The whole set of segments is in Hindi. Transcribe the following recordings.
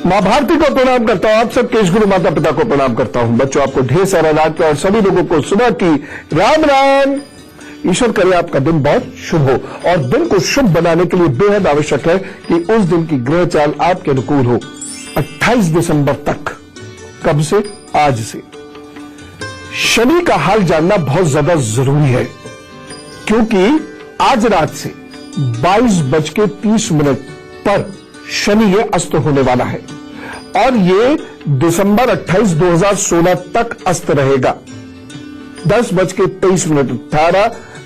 मां भारती को प्रणाम करता हूं, आप सब केश गुरु माता पिता को प्रणाम करता हूं। बच्चों, आपको ढेर सारा लाड और सभी लोगों को सुबह की राम राम। ईश्वर करे आपका दिन बहुत शुभ हो, और दिन को शुभ बनाने के लिए बेहद आवश्यक है कि उस दिन की ग्रह चाल आपके अनुकूल हो। 28 दिसंबर तक, कब से? आज से शनि का हाल जानना बहुत ज्यादा जरूरी है, क्योंकि आज रात से 22:30 पर शनि ये अस्त होने वाला है, और ये दिसंबर 28, 2016 तक अस्त रहेगा। 10:23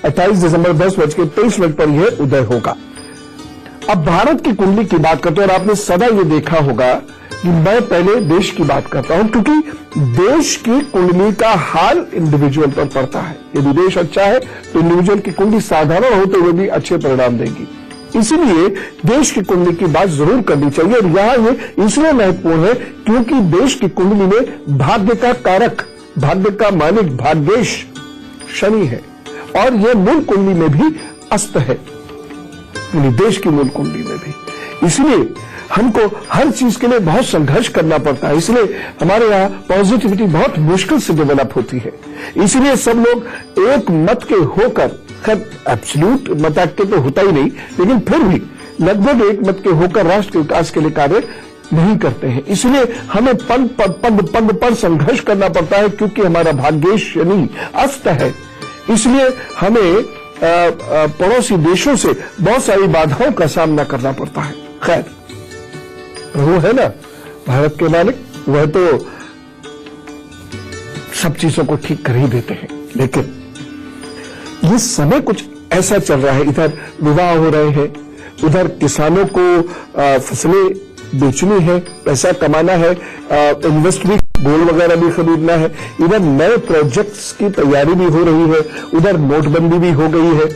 28 दिसंबर 10:23 पर यह उदय होगा। अब भारत की कुंडली की बात करते हैं, और आपने सदा ये देखा होगा कि मैं पहले देश की बात करता हूं, क्योंकि देश की कुंडली का हाल इंडिविजुअल पर पड़ता है। यदि देश अच्छा है तो इंडिविजुअल की कुंडली साधारण होते हुए भी अच्छे परिणाम देगी। इसीलिए देश की कुंडली की बात जरूर करनी चाहिए, और यहां ये इसलिए महत्वपूर्ण है क्योंकि देश की कुंडली में भाग्य का कारक, भाग्य का मालिक, भाग्येश शनि है, और यह मूल कुंडली में भी अस्त है, देश की मूल कुंडली में भी। इसलिए हमको हर चीज के लिए बहुत संघर्ष करना पड़ता है, इसलिए हमारे यहाँ पॉजिटिविटी बहुत मुश्किल से डेवलप होती है। इसलिए सब लोग एक मत के होकर, खैर एब्सोल्यूट मत के तो होता ही नहीं, लेकिन फिर भी लगभग एक मत के होकर राष्ट्र के विकास के लिए कार्य नहीं करते हैं। इसलिए हमें पद पर संघर्ष करना पड़ता है, क्योंकि हमारा भाग्येश शनि अस्त है। इसलिए हमें पड़ोसी देशों से बहुत सारी बाधाओं का सामना करना पड़ता है। खैर, वो है ना भारत के मालिक, वह तो सब चीजों को ठीक कर ही देते हैं। लेकिन ये समय कुछ ऐसा चल रहा है, इधर विवाह हो रहे हैं, उधर किसानों को फसलें बेचनी है, पैसा कमाना है, इन्वेस्ट भी, गोल्ड वगैरह भी खरीदना है, इधर नए प्रोजेक्ट्स की तैयारी भी हो रही है, उधर नोटबंदी भी हो गई है।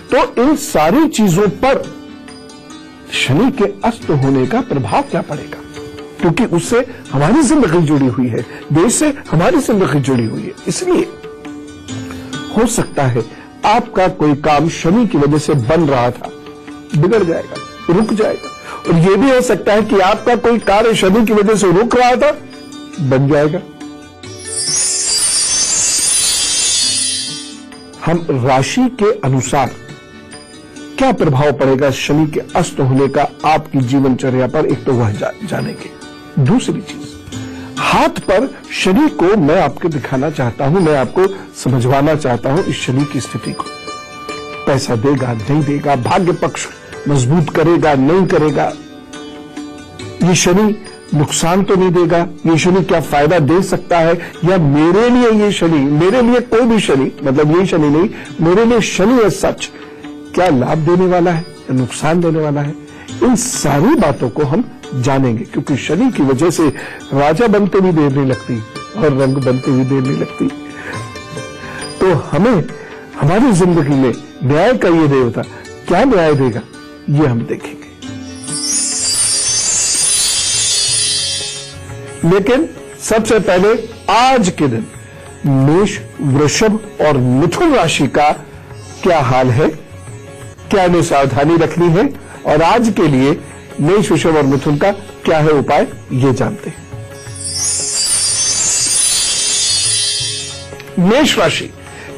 तो इन सारी चीजों पर शनि के अस्त होने का प्रभाव क्या पड़ेगा? क्योंकि उससे हमारी जिंदगी जुड़ी हुई है, देश से हमारी जिंदगी जुड़ी हुई है। इसलिए हो सकता है आपका कोई काम शनि की वजह से बन रहा था, बिगड़ जाएगा, रुक जाएगा, और यह भी हो सकता है कि आपका कोई कार्य शनि की वजह से रुक रहा था, बन जाएगा। हम राशि के अनुसार क्या प्रभाव पड़ेगा शनि के अस्त होने का आपकी जीवनचर्या पर, एक तो वह जानेंगे। दूसरी चीज, हाथ पर शनि को मैं आपको दिखाना चाहता हूं, मैं आपको समझवाना चाहता हूं इस शनि की स्थिति को। पैसा देगा, नहीं देगा, भाग्य पक्ष मजबूत करेगा, नहीं करेगा, ये शनि नुकसान तो नहीं देगा, ये शनि क्या फायदा दे सकता है, या मेरे लिए ये शनि, मेरे लिए कोई भी शनि, मतलब ये शनि नहीं, मेरे लिए शनि है सच, क्या लाभ देने वाला है या नुकसान देने वाला है, इन सारी बातों को हम जानेंगे। क्योंकि शनि की वजह से राजा बनते भी देर नहीं लगती, और रंग बनते भी देर नहीं लगती। तो हमें हमारी जिंदगी में न्याय का ये देवता क्या न्याय देगा, ये हम देखेंगे। लेकिन सबसे पहले आज के दिन मेष, वृषभ और मिथुन राशि का क्या हाल है, क्या हमें सावधानी रखनी है, और आज के लिए मेष, वृषभ और मिथुन का क्या है उपाय, ये जानते हैं। मेष राशि,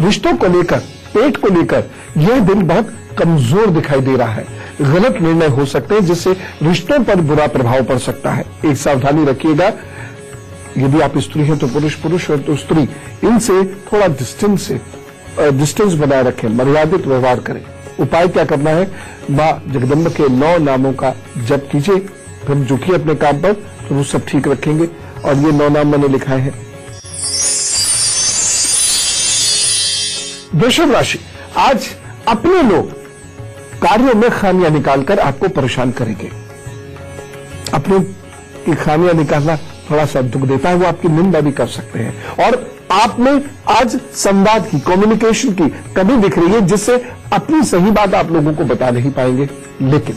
रिश्तों को लेकर, पेट को लेकर यह दिन बहुत कमजोर दिखाई दे रहा है। गलत निर्णय हो सकते हैं, जिससे रिश्तों पर बुरा प्रभाव पड़ सकता है। एक सावधानी रखिएगा, यदि आप स्त्री हैं तो पुरुष है तो स्त्री, इनसे थोड़ा डिस्टेंस बनाए रखें, मर्यादित व्यवहार करें। उपाय क्या करना है, मां जगदम्बा के 9 नामों का जप कीजिए, फिर झुकिए अपने काम पर, तो वो सब ठीक रखेंगे। और ये 9 नाम मैंने लिखाए हैं। वृषभ राशि, आज अपने लोग कार्यों में खामियां निकालकर आपको परेशान करेंगे। अपने की खामियां निकालना थोड़ा सा दुख देता है, वो आपकी निंदा भी कर सकते हैं। और आप में आज संवाद की, कम्युनिकेशन की कमी दिख रही है, जिससे अपनी सही बात आप लोगों को बता नहीं पाएंगे। लेकिन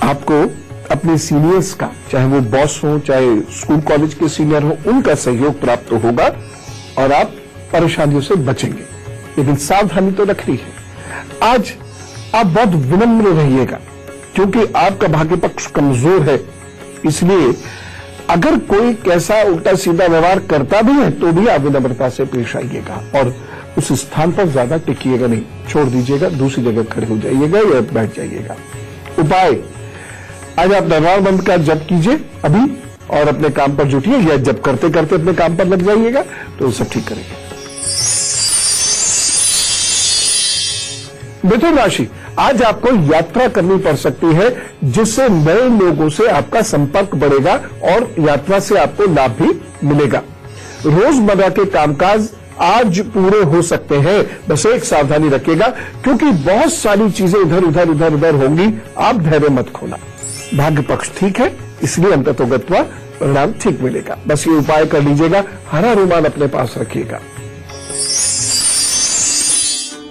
आपको अपने सीनियर्स का, चाहे वो बॉस हो, चाहे स्कूल कॉलेज के सीनियर हो, उनका सहयोग प्राप्त होगा, और आप परेशानियों से बचेंगे। लेकिन सावधानी तो रखनी है। आज आप बहुत विनम्र रहिएगा, क्योंकि आपका भाग्य पक्ष कमजोर है। इसलिए अगर कोई कैसा उल्टा सीधा व्यवहार करता भी है तो भी आप विनम्रता से पेश आइएगा और उस स्थान पर ज्यादा टिकिएगा नहीं, छोड़ दीजिएगा, दूसरी जगह खड़े हो जाइएगा या बैठ जाइएगा। उपाय, आज आप दरबार बंद का जप कीजिए अभी और अपने काम पर जुटिए, या जप करते करते अपने काम पर लग जाइएगा तो सब ठीक करेंगे। मिथुन राशि, आज आपको यात्रा करनी पड़ सकती है जिससे नए लोगों से आपका संपर्क बढ़ेगा और यात्रा से आपको लाभ भी मिलेगा। रोजमर्रा के कामकाज आज पूरे हो सकते हैं, बस एक सावधानी रखिएगा क्योंकि बहुत सारी चीजें इधर उधर होंगी, आप धैर्य मत खोना। भाग्य पक्ष ठीक है, इसलिए अंततोगत्वा परिणाम ठीक मिलेगा। बस ये उपाय कर लीजिएगा, हरा रुमाल अपने पास रखिएगा।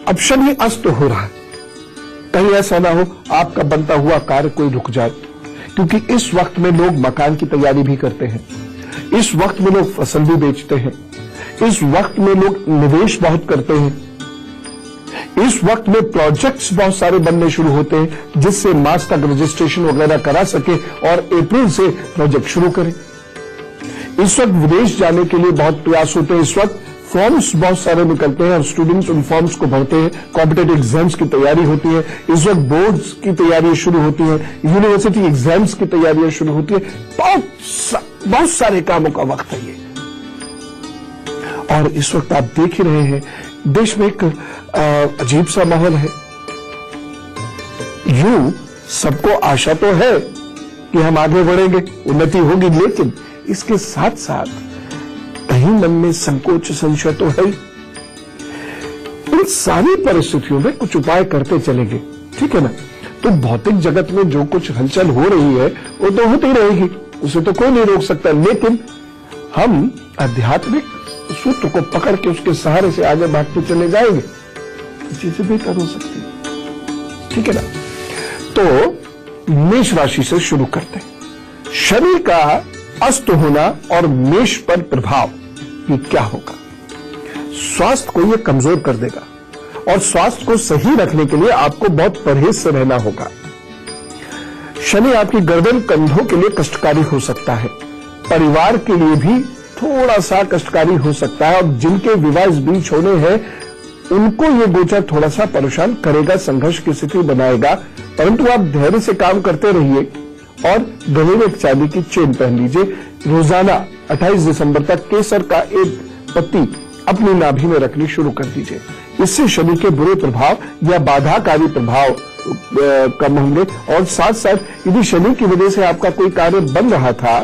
अब शनि अस्त हो रहा है, कहीं ऐसा ना हो आपका बनता हुआ कार्य कोई रुक जाए, क्योंकि इस वक्त में लोग मकान की तैयारी भी करते हैं, इस वक्त में लोग फसल भी बेचते हैं, इस वक्त में लोग निवेश बहुत करते हैं, इस वक्त में प्रोजेक्ट्स बहुत सारे बनने शुरू होते हैं जिससे मार्च तक रजिस्ट्रेशन वगैरह करा सके और अप्रैल से प्रोजेक्ट शुरू करें। इस वक्त विदेश जाने के लिए बहुत प्रयास होते हैं, इस वक्त फॉर्म्स बहुत सारे निकलते हैं और स्टूडेंट्स उन फॉर्म्स को भरते हैं, कॉम्पिटिटिव एग्जाम्स की तैयारी होती है, इस वक्त बोर्ड्स की तैयारी शुरू होती है, यूनिवर्सिटी एग्जाम्स की तैयारियां शुरू होती है, बहुत सारे कामों का वक्त है ये। और इस वक्त आप देख ही रहे हैं देश में एक अजीब सा माहौल है। यूं सबको आशा तो है कि हम आगे बढ़ेंगे, उन्नति होगी, लेकिन इसके साथ साथ कहीं मन में संकोच संशय तो है ही। इन सारी परिस्थितियों में कुछ उपाय करते चलेंगे, ठीक है ना। तो भौतिक जगत में जो कुछ हलचल हो रही है वो तो होती रहेगी, उसे तो कोई नहीं रोक सकता, लेकिन हम आध्यात्मिक सूत्र को पकड़ के उसके सहारे से आगे बढ़ते चले जाएंगे, चीजें बेहतर हो सकती है, ठीक है ना। तो मेष राशि से शुरू करते हैं। शनि का अस्त होना और मेष पर प्रभाव, ये क्या होगा? स्वास्थ्य को ये कमजोर कर देगा और स्वास्थ्य को सही रखने के लिए आपको बहुत परहेज से रहना होगा। शनि आपकी गर्दन कंधों के लिए कष्टकारी हो सकता है, परिवार के लिए भी थोड़ा सा कष्टकारी हो सकता है, और जिनके विवाह इस बीच होने हैं उनको ये गोचर थोड़ा सा परेशान करेगा, संघर्ष की स्थिति बनाएगा, परंतु आप धैर्य से काम करते रहिए और गले में एक चांदी की चेन पहन लीजिए। रोजाना 28 दिसंबर तक केसर का एक पत्ती अपनी नाभि में रखनी शुरू कर दीजिए। इससे शनि के बुरे प्रभाव या बाधाकारी प्रभाव कम होंगे, और साथ साथ यदि शनि की वजह से आपका कोई कार्य बन रहा था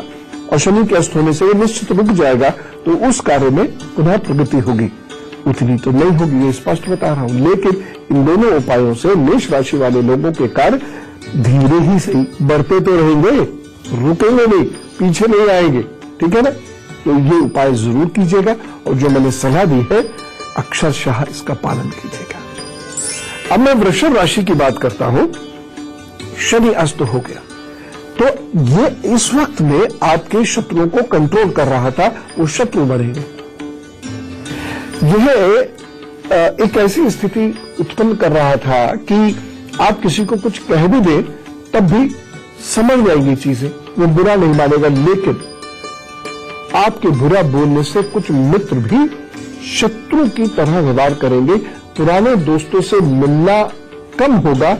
और शनि के अस्त होने से ये निश्चित रुक जाएगा, तो उस कार्य में पुनः प्रगति होगी। उतनी तो नहीं होगी, ये स्पष्ट बता रहा हूं, लेकिन इन दोनों उपायों से मेष राशि वाले लोगों के कार्य धीरे ही सही बढ़ते तो रहेंगे, रुकेंगे नहीं, पीछे नहीं आएंगे, ठीक है ना। तो ये उपाय जरूर कीजिएगा और जो मैंने सलाह दी है अक्षरशः इसका पालन कीजिएगा। अब मैं वृषभ राशि की बात करता हूं। शनि अस्त हो गया तो ये इस वक्त में आपके शत्रुओं को कंट्रोल कर रहा था, वो शत्रु बनेंगे। यह एक ऐसी स्थिति उत्पन्न कर रहा था कि आप किसी को कुछ कह भी दें तब भी समझ जाएगी चीजें, वो बुरा नहीं मानेगा, लेकिन आपके बुरा बोलने से कुछ मित्र भी शत्रु की तरह व्यवहार करेंगे, पुराने दोस्तों से मिलना कम होगा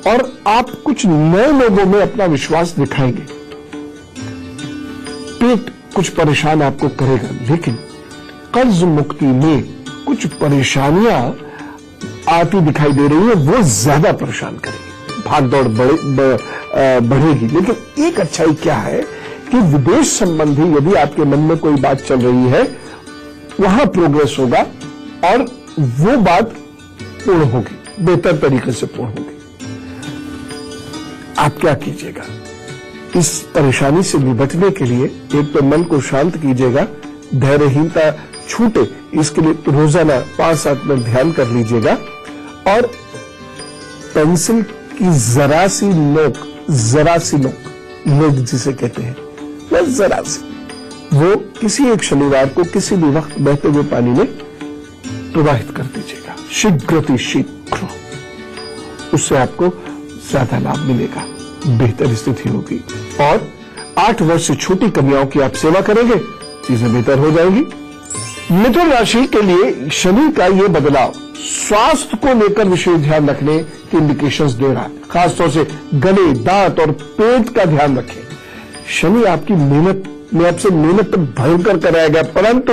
और आप कुछ नए लोगों में अपना विश्वास दिखाएंगे। पेट कुछ परेशान आपको करेगा, लेकिन कर्ज मुक्ति में कुछ परेशानियां आती दिखाई दे रही है, वो ज्यादा परेशान करेगी, भाग दौड़ बढ़ेगी। लेकिन एक अच्छाई क्या है कि विदेश संबंधी यदि आपके मन में कोई बात चल रही है वहां प्रोग्रेस होगा और वो बात पूर्ण होगी, बेहतर तरीके से पूर्ण होगी। आप क्या कीजिएगा, इस परेशानी से निपटने के लिए एक तो मन को शांत कीजिएगा, धैर्यहीनता छूटे इसके लिए रोजाना 5-7 मिनट ध्यान कर लीजिएगा, और पेंसिल की जरा सी नोक लोग जिसे कहते हैं, बस जरा सी, वो किसी एक शनिवार को किसी भी वक्त बहते हुए पानी में प्रवाहित कर दीजिएगा, शीघ्र, उससे आपको ज्यादा लाभ मिलेगा, बेहतर स्थिति होगी। और 8 वर्ष से छोटी कन्याओं की आप सेवा करेंगे, चीजें बेहतर हो जाएंगी। मिथुन राशि के लिए शनि का ये बदलाव स्वास्थ्य को लेकर विशेष ध्यान रखने की इंडिकेशंस दे रहा है। खासतौर से गले, दांत और पेट का ध्यान रखें। शनि आपकी मेहनत में आपसे मेहनत तो भयंकर कराएगा, परंतु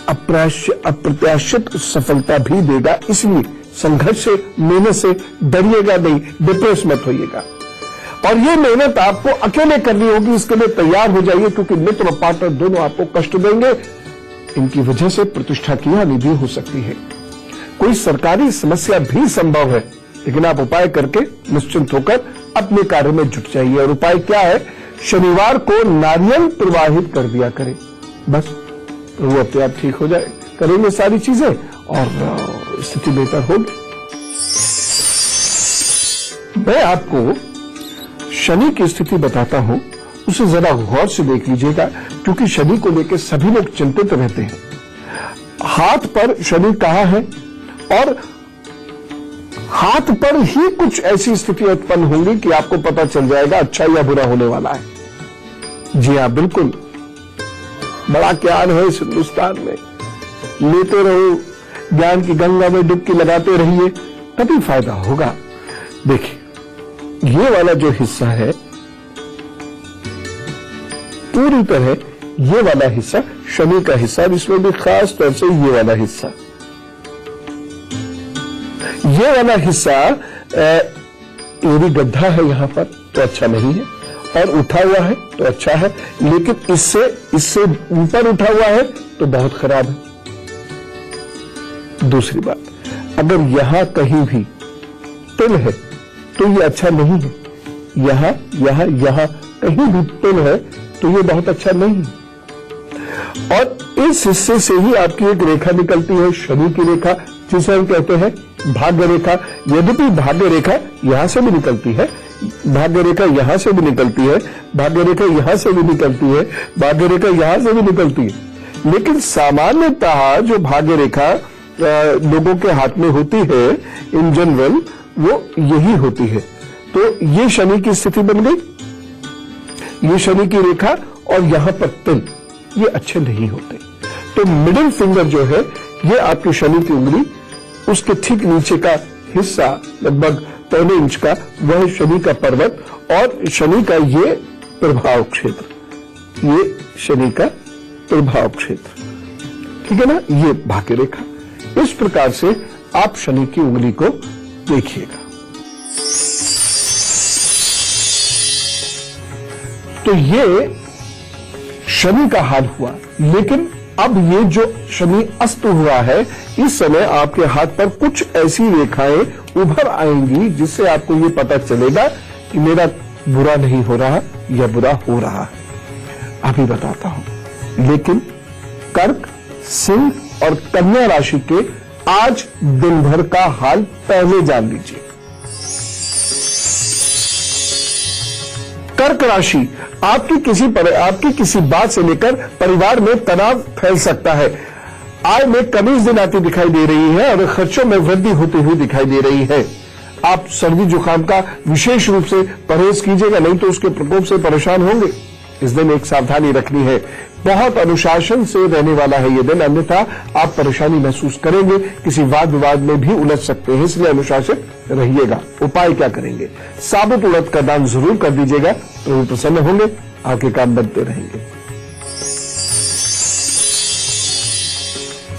अप्रत्याशित सफलता भी देगा। इसलिए संघर्ष से, मेहनत से डरिएगा नहीं, डिप्रेस मत होइएगा। और ये मेहनत आपको अकेले करनी होगी, इसके लिए तैयार हो जाइए, क्योंकि मित्र और पार्टनर दोनों आपको कष्ट देंगे। इनकी वजह से प्रतिष्ठा की हानि भी हो सकती है। कोई सरकारी समस्या भी संभव है, लेकिन आप उपाय करके निश्चिंत होकर अपने कार्य में जुट जाइए। और उपाय क्या है? शनिवार को नारियल प्रवाहित कर दिया करें, बस वो अपने आप ठीक हो जाए। करेंगे सारी चीजें और स्थिति बेहतर होगी। मैं आपको शनि की स्थिति बताता हूं, उसे जरा गौर से देख लीजिएगा, क्योंकि शनि को लेकर सभी लोग चिंतित रहते हैं। हाथ पर शनि कहां है और हाथ पर ही कुछ ऐसी स्थिति उत्पन्न होंगी कि आपको पता चल जाएगा अच्छा या बुरा होने वाला है। जी हां, बिल्कुल बड़ा ज्ञान है इस हिंदुस्तान में। लेते रहो, ज्ञान की गंगा में डुबकी लगाते रहिए, तभी फायदा होगा। देखिए, ये वाला जो हिस्सा है, पूरी तरह ये वाला हिस्सा शनि का हिस्सा, इसमें भी खास तौर से ये वाला हिस्सा, ये वाला हिस्सा ये भी गड्ढा है यहां पर, तो अच्छा नहीं है, और उठा हुआ है तो अच्छा है, लेकिन इससे ऊपर उठा हुआ है तो बहुत खराब है। दूसरी बात, अगर यहां कहीं भी तिल है तो ये अच्छा नहीं है। यहां कहीं भी तिल है तो ये बहुत अच्छा नहीं है। और इस हिस्से से ही आपकी एक रेखा निकलती है, शनि की रेखा, जिसे हम कहते हैं भाग्य रेखा। यद्यपि भाग्य रेखा यहां से भी निकलती है, भाग्य रेखा यहां से भी निकलती है, भाग्य रेखा यहां से भी निकलती है, भाग्य रेखा यहां से भी निकलती है, लेकिन सामान्यतः जो भाग्य रेखा लोगों के हाथ में होती है इन जनरल, वो यही होती है। तो ये शनि की स्थिति बन गई, ये शनि की रेखा, और यहां पर तिल, ये अच्छे नहीं होते। तो मिडिल फिंगर जो है, ये आपकी शनि की उंगली, उसके ठीक नीचे का हिस्सा लगभग 3 इंच का, वह शनि का पर्वत और शनि का ये प्रभाव क्षेत्र, ये शनि का प्रभाव क्षेत्र, ठीक है ना, ये भाग्य रेखा। इस प्रकार से आप शनि की उंगली को देखिएगा। तो ये शनि का हाल हुआ, लेकिन अब ये जो शनि अस्त हुआ है, इस समय आपके हाथ पर कुछ ऐसी रेखाएं उभर आएंगी जिससे आपको ये पता चलेगा कि मेरा बुरा नहीं हो रहा या बुरा हो रहा है। अभी बताता हूं, लेकिन कर्क, सिंह और कन्या राशि के आज दिन भर का हाल पहले जान लीजिए। कर्क राशि, आपकी किसी बात से लेकर परिवार में तनाव फैल सकता है। आय में कमी इस दिन आती दिखाई दे रही है और खर्चों में वृद्धि होती हुई दिखाई दे रही है। आप सर्दी जुकाम का विशेष रूप से परहेज कीजिएगा, नहीं तो उसके प्रकोप से परेशान होंगे। इस दिन एक सावधानी रखनी है, बहुत अनुशासन से रहने वाला है ये दिन, अन्यथा आप परेशानी महसूस करेंगे, किसी वाद विवाद में भी उलझ सकते हैं, इसलिए अनुशासित रहिएगा। उपाय क्या करेंगे? साबुत उड़द का दान जरूर कर दीजिएगा, तो वो प्रसन्न होंगे, आपके काम बनते रहेंगे।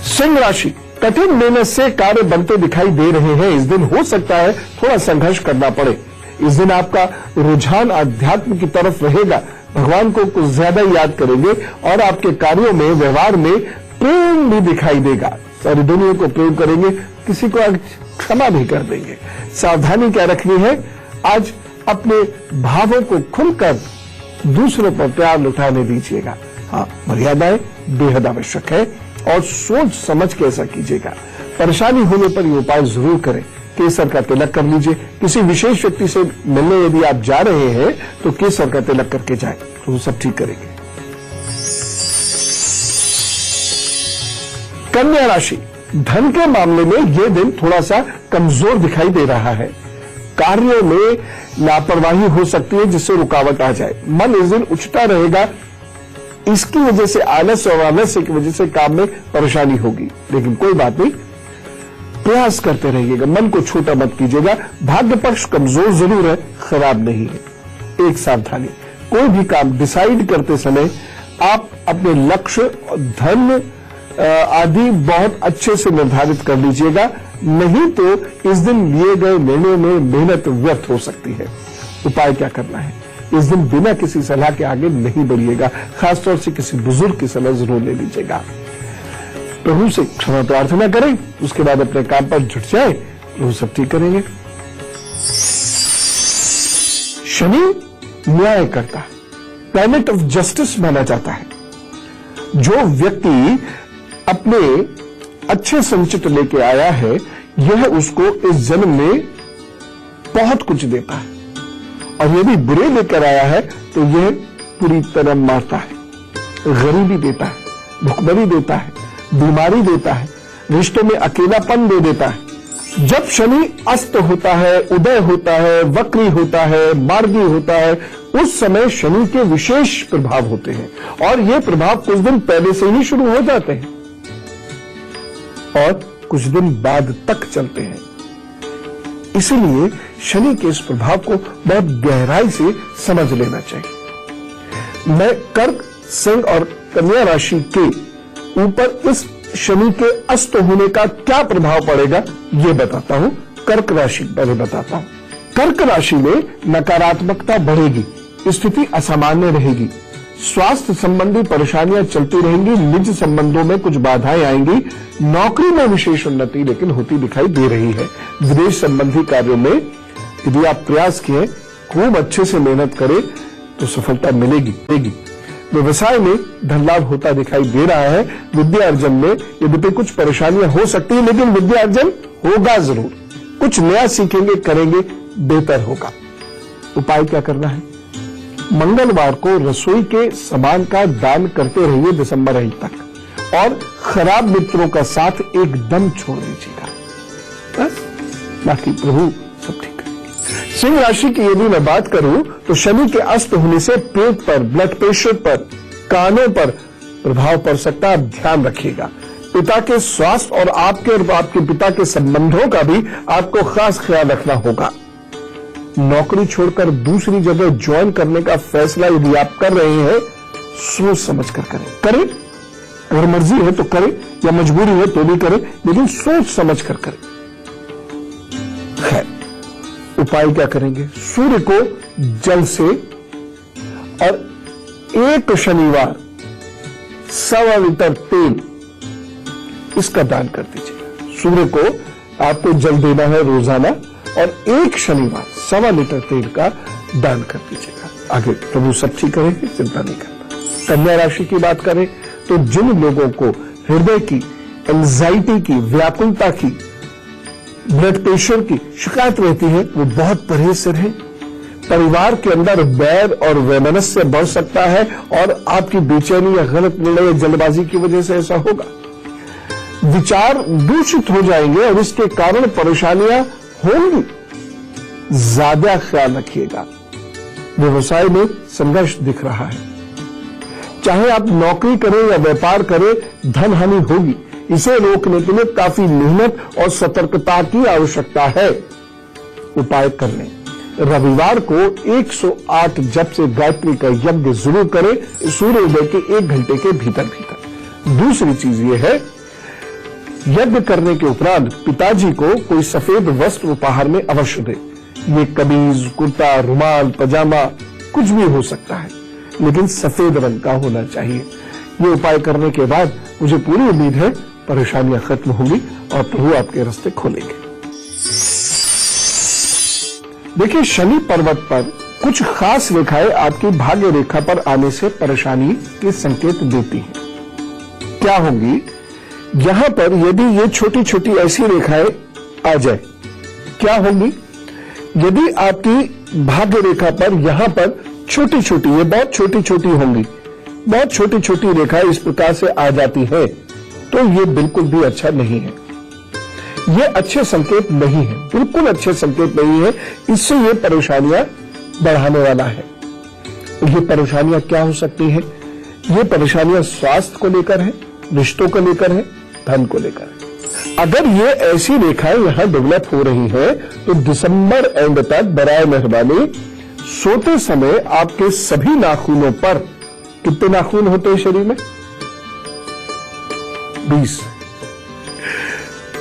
सिंह राशि, कठिन मेहनत से कार्य बनते दिखाई दे रहे हैं। इस दिन हो सकता है थोड़ा संघर्ष करना पड़े। इस दिन आपका रुझान आध्यात्म की तरफ रहेगा, भगवान को कुछ ज्यादा याद करेंगे और आपके कार्यों में, व्यवहार में प्रेम भी दिखाई देगा। सारी दुनिया को प्रेम करेंगे, किसी को क्षमा भी कर देंगे। सावधानी क्या रखनी है? आज अपने भावों को खुलकर दूसरों पर प्यार लुटाने दीजिएगा। हाँ, मर्यादाएं बेहद आवश्यक है और सोच समझ के ऐसा कीजिएगा। परेशानी होने पर ये उपाय जरूर करें। केसर का तिलक कर लीजिए। किसी विशेष व्यक्ति से मिलने यदि आप जा रहे हैं तो केसर का तिलक करके जाएं, तो वो सब ठीक करेंगे। कन्या राशि, धन के मामले में यह दिन थोड़ा सा कमजोर दिखाई दे रहा है। कार्यों में लापरवाही हो सकती है जिससे रुकावट आ जाए। मन इस दिन उछटा रहेगा, इसकी वजह से आलस और आलस्य की वजह से काम में परेशानी होगी। लेकिन कोई बात नहीं, प्रयास करते रहिएगा, मन को छोटा मत कीजिएगा। भाग्य पक्ष कमजोर जरूर है, खराब नहीं है। एक सावधानी, कोई भी काम डिसाइड करते समय आप अपने लक्ष्य, धन आदि बहुत अच्छे से निर्धारित कर लीजिएगा, नहीं तो इस दिन लिए गए निर्णय में मेहनत व्यर्थ हो सकती है। उपाय क्या करना है? इस दिन बिना किसी सलाह के आगे नहीं बढ़िएगा, खासतौर से किसी बुजुर्ग की सलाह जरूर ले लीजिएगा। प्रभु से क्षमा प्रार्थना करें, उसके बाद अपने काम पर जुट जाए, प्रभु सब ठीक करेंगे। शनि न्याय करता है, प्लैनेट ऑफ जस्टिस माना जाता है। जो व्यक्ति अपने अच्छे संचित लेके आया है, यह उसको इस जन्म में बहुत कुछ देता है, और यदि बुरे लेकर आया है तो यह पूरी तरह मारता है। गरीबी देता है, भुखमरी देता है, बीमारी देता है, रिश्तों में अकेलापन दे देता है। जब शनि अस्त होता है, उदय होता है, वक्री होता है, मार्गी होता है, उस समय शनि के विशेष प्रभाव होते हैं, और ये प्रभाव कुछ दिन पहले से ही शुरू हो जाते हैं और कुछ दिन बाद तक चलते हैं। इसलिए शनि के इस प्रभाव को बहुत गहराई से समझ लेना चाहिए। मैं कर्क, सिंह और कन्या राशि के ऊपर इस शनि के अस्त होने का क्या प्रभाव पड़ेगा ये बताता हूं। कर्क राशि पहले बताता हूं। कर्क राशि में नकारात्मकता बढ़ेगी, स्थिति असामान्य रहेगी, स्वास्थ्य संबंधी परेशानियां चलती रहेंगी, निज संबंधों में कुछ बाधाएं आएंगी, नौकरी में विशेष उन्नति लेकिन होती दिखाई दे रही है। विदेश संबंधी कार्यों में यदि आप प्रयास किए, खूब अच्छे से मेहनत करें तो सफलता मिलेगी। व्यवसाय में धन लाभ होता दिखाई दे रहा है। विद्यार्जन में यद्यपि कुछ परेशानियां हो सकती है, लेकिन विद्यार्जन होगा जरूर। कुछ नया सीखेंगे, करेंगे, बेहतर होगा। उपाय क्या करना है? मंगलवार को रसोई के सामान का दान करते रहिए दिसंबर अंत तक, और खराब मित्रों का साथ एकदम छोड़ दीजिएगा। बस, बाकी प्रभु सब ठीक है। सिंह राशि की यदि मैं बात करूं तो शनि के अस्त होने से पेट पर, ब्लड प्रेशर पर, कानों पर प्रभाव पड़ सकता है। आप ध्यान रखिएगा। पिता के स्वास्थ्य और आपके पिता के संबंधों का भी आपको खास ख्याल रखना होगा। नौकरी छोड़कर दूसरी जगह ज्वाइन करने का फैसला यदि आप कर रहे हैं, सोच समझ कर करें। अगर मर्जी है तो करें, या मजबूरी है तो भी करें, लेकिन सोच समझ कर करें। खैर, उपाय क्या करेंगे? सूर्य को जल से और एक शनिवार 1.25 लीटर तेल इसका दान कर दीजिएगा। सूर्य को आपको जल देना है रोजाना, और एक शनिवार 1.25 लीटर तेल का दान कर दीजिएगा। आगे प्रभु सब ठीक करेंगे, चिंता नहीं करना। कन्या राशि की बात करें तो जिन लोगों को हृदय की, एंजाइटी की, व्याकुलता की, ब्लड प्रेशर की शिकायत रहती है, वो बहुत परहेज से रहें। परिवार के अंदर बैर और वैमनस्य बढ़ सकता है, और आपकी बेचैनी या गलत निर्णय या जल्दबाजी की वजह से ऐसा होगा। विचार दूषित हो जाएंगे और इसके कारण परेशानियां होंगी। ज्यादा ख्याल रखिएगा। व्यवसाय में संघर्ष दिख रहा है। चाहे आप नौकरी करें या व्यापार करें, धन हानि होगी। इसे रोकने के लिए काफी मेहनत और सतर्कता की आवश्यकता है। उपाय कर लें। रविवार को 108 जप से गायत्री का यज्ञ जरूर करें, सूर्योदय के 1 घंटे के भीतर। दूसरी चीज यह है, यज्ञ करने के उपरांत पिताजी को कोई सफेद वस्त्र उपहार में अवश्य दे। ये कमीज, कुर्ता, रुमाल, पजामा कुछ भी हो सकता है, लेकिन सफेद रंग का होना चाहिए। ये उपाय करने के बाद मुझे पूरी उम्मीद है परेशानियां खत्म होंगी और प्रभु आपके रास्ते खोलेंगे। देखिए, शनि पर्वत पर कुछ खास रेखाएं आपकी भाग्य रेखा पर आने से परेशानी के संकेत देती हैं। क्या होंगी? यहां पर यदि ये छोटी छोटी ऐसी रेखाएं आ जाए, क्या होंगी? यदि आपकी भाग्य रेखा पर यहां पर छोटी छोटी, ये बहुत छोटी छोटी होंगी, बहुत छोटी छोटी रेखाएं इस प्रकार से आ जाती है, तो ये बिल्कुल भी अच्छा नहीं है। ये अच्छे संकेत नहीं है, बिल्कुल अच्छे संकेत नहीं है। इससे ये परेशानियां बढ़ाने वाला है। ये परेशानियां क्या हो सकती है? ये परेशानियां स्वास्थ्य को लेकर है, रिश्तों को लेकर है, धन को लेकर है। अगर ये ऐसी रेखाएं यहां डेवलप हो रही हैं तो दिसंबर एंड तक बराए मेहरबानी सोते समय आपके सभी नाखूनों पर, कितने नाखून होते हैं शरीर में? 20,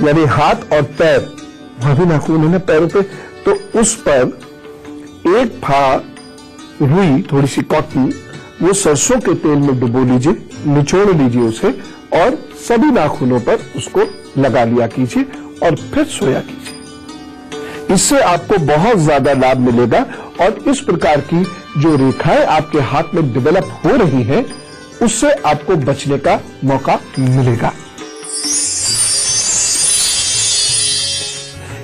यानी हाथ और पैर, वहां भी नाखून है ना पैरों पे, तो उस पर एक फा रुई, थोड़ी सी कॉटन, वो सरसों के तेल में डुबो लीजिए, निचोड़ लीजिए उसे और सभी नाखूनों पर उसको लगा लिया कीजिए और फिर सोया कीजिए। इससे आपको बहुत ज्यादा लाभ मिलेगा और इस प्रकार की जो रेखाएं आपके हाथ में डेवलप हो रही हैं, उससे आपको बचने का मौका मिलेगा।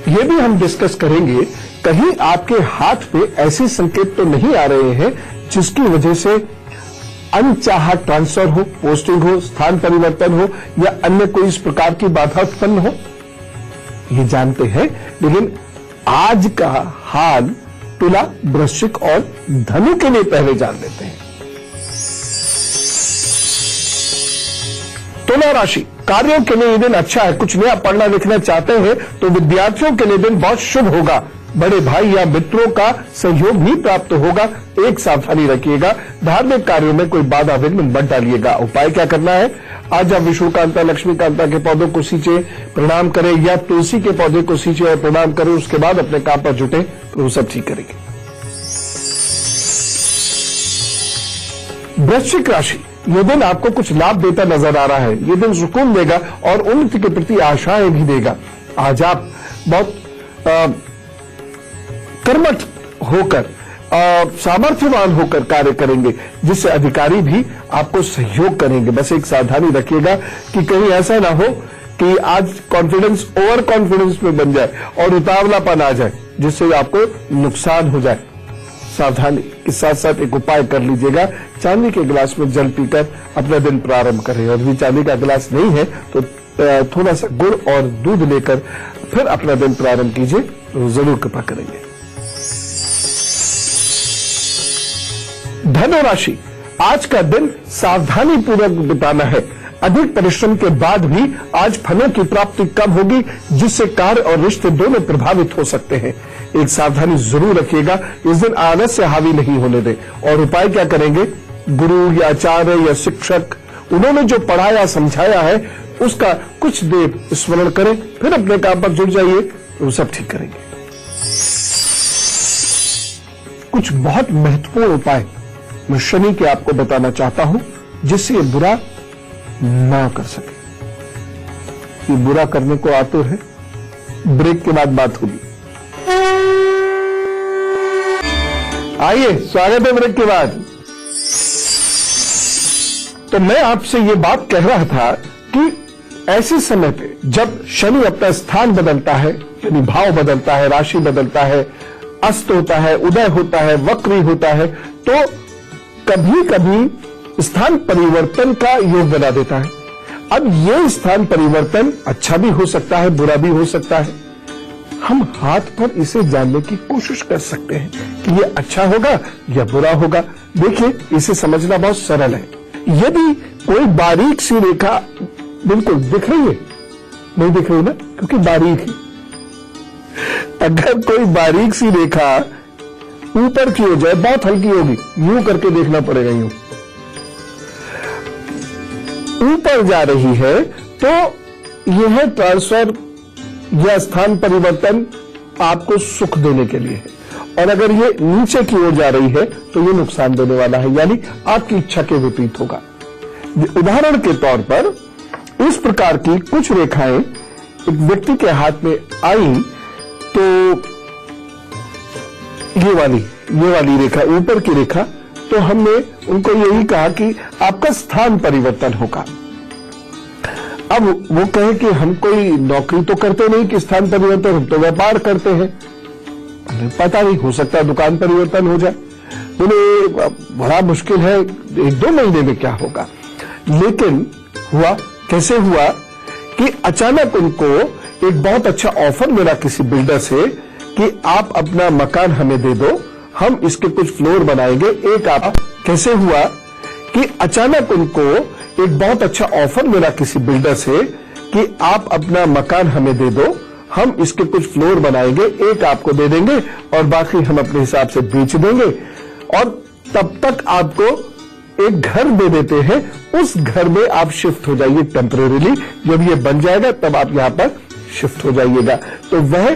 यह भी हम डिस्कस करेंगे, कहीं आपके हाथ पे ऐसे संकेत तो नहीं आ रहे हैं जिसकी वजह से अनचाहा ट्रांसफर हो, पोस्टिंग हो, स्थान परिवर्तन हो या अन्य कोई इस प्रकार की बाधा उत्पन्न हो? ये जानते हैं, लेकिन आज का हाल तुला, वृश्चिक और धनु के लिए पहले जान लेते हैं। तुला राशि, कार्यों के लिए ये दिन अच्छा है। कुछ नया पढ़ना लिखना चाहते हैं तो विद्यार्थियों के लिए दिन बहुत शुभ होगा। बड़े भाई या मित्रों का सहयोग भी प्राप्त होगा। एक सावधानी रखिएगा, धार्मिक कार्यों में कोई बाधा विघ्न मत डालिएगा। उपाय क्या करना है? आज आप विष्णुकांता, लक्ष्मीकांता के पौधों को सींचे, प्रणाम करें, या तुलसी के पौधे को सींचे और प्रणाम करें, उसके बाद अपने काम पर जुटे तो वो सब ठीक करेंगे। वृश्चिक राशि, ये दिन आपको कुछ लाभ देता नजर आ रहा है। ये दिन सुकून देगा और उन्नति के प्रति आशाएं भी देगा। आज आप बहुत कर्मठ होकर, सामर्थ्यवान होकर कार्य करेंगे, जिससे अधिकारी भी आपको सहयोग करेंगे। बस एक सावधानी रखिएगा कि कहीं ऐसा ना हो कि आज कॉन्फिडेंस ओवर कॉन्फिडेंस में बन जाए और उतावलापन आ जाए, जिससे आपको नुकसान हो जाए। सावधानी के साथ साथ एक उपाय कर लीजिएगा, चांदी के गिलास में जल पीकर अपना दिन प्रारंभ करें। और यदि चांदी का गिलास नहीं है तो थोड़ा सा गुड़ और दूध लेकर फिर अपना दिन प्रारंभ कीजिए, तो जरूर कृपा करेंगे। धनु राशि, आज का दिन सावधानी पूर्वक बिताना है। अधिक परिश्रम के बाद भी आज फलों की प्राप्ति कम होगी, जिससे कार्य और रिश्ते दोनों प्रभावित हो सकते हैं। एक सावधानी जरूर रखिएगा, इस दिन आलस्य हावी नहीं होने दें। और उपाय क्या करेंगे? गुरु या आचार्य या शिक्षक, उन्होंने जो पढ़ाया समझाया है उसका कुछ देर स्मरण करें, फिर अपने काम पर जुट जाइए, तो सब ठीक करेंगे। कुछ बहुत महत्वपूर्ण उपाय मैं शनि के आपको बताना चाहता हूं, जिससे ये बुरा ना कर सके। ये बुरा करने को आतुर है। ब्रेक के बाद बात होगी। आइए, स्वागत है ब्रेक के बाद। तो मैं आपसे ये बात कह रहा था कि ऐसे समय पे जब शनि अपना स्थान बदलता है, यानी भाव बदलता है, राशि बदलता है, अस्त होता है, उदय होता है, वक्री होता है, तो कभी कभी स्थान परिवर्तन का योग बना देता है। अब यह स्थान परिवर्तन अच्छा भी हो सकता है, बुरा भी हो सकता है। हम हाथ पर इसे जानने की कोशिश कर सकते हैं कि यह अच्छा होगा या बुरा होगा। देखिए, इसे समझना बहुत सरल है। यदि कोई बारीक सी रेखा बिल्कुल दिख रही है, नहीं दिख रही ना, क्योंकि बारीक है। अगर कोई बारीक सी रेखा ऊपर की हो जाए, बहुत हल्की होगी, यूं करके देखना पड़ेगा, यूं ऊपर जा रही है, तो यह ट्रांसफर या स्थान परिवर्तन आपको सुख देने के लिए है। और अगर ये नीचे की ओर जा रही है तो ये नुकसान देने वाला है, यानी आपकी इच्छा के विपरीत होगा। उदाहरण के तौर पर इस प्रकार की कुछ रेखाएं एक व्यक्ति के हाथ में आई, तो ये वाली रेखा, ऊपर की रेखा, तो हमने उनको यही कहा कि आपका स्थान परिवर्तन होगा। अब वो कहे कि हम कोई नौकरी तो करते नहीं कि स्थान परिवर्तन, हम तो व्यापार करते हैं। पता नहीं, हो सकता है दुकान परिवर्तन हो जाए। बोले बड़ा मुश्किल है, 1-2 महीने में क्या होगा। लेकिन हुआ, कैसे हुआ कि अचानक उनको एक बहुत अच्छा ऑफर मिला किसी बिल्डर से कि आप अपना मकान हमें दे दो, हम इसके कुछ फ्लोर बनाएंगे। एक आप कैसे हुआ कि अचानक उनको एक बहुत अच्छा ऑफर मिला किसी बिल्डर से कि आप अपना मकान हमें दे दो, हम इसके कुछ फ्लोर बनाएंगे, एक आपको दे देंगे और बाकी हम अपने हिसाब से बेच देंगे, और तब तक आपको एक घर दे देते हैं, उस घर में आप शिफ्ट हो जाइए टेम्परेरीली, जब ये बन जाएगा तब आप यहां पर शिफ्ट हो जाइएगा। तो वह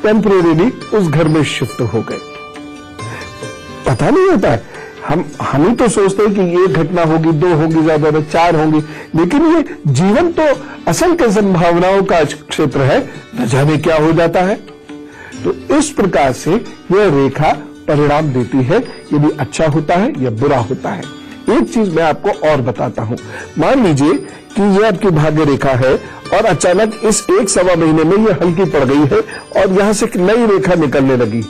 टेम्परेरीली उस घर में शिफ्ट हो गए। पता नहीं होता है, हम ही तो सोचते हैं कि ये घटना होगी, 2 होगी, ज्यादा 4 होंगी, लेकिन ये जीवन तो असल के संभावनाओं का क्षेत्र है, न जाने क्या हो जाता है। तो इस प्रकार से यह रेखा परिणाम देती है, यदि अच्छा होता है या बुरा होता है। एक चीज मैं आपको और बताता हूं, मान लीजिए कि यह आपकी भाग्य रेखा है और अचानक इस 1-1.25 महीने में यह हल्की पड़ गई है और यहां से एक नई रेखा निकलने लगी।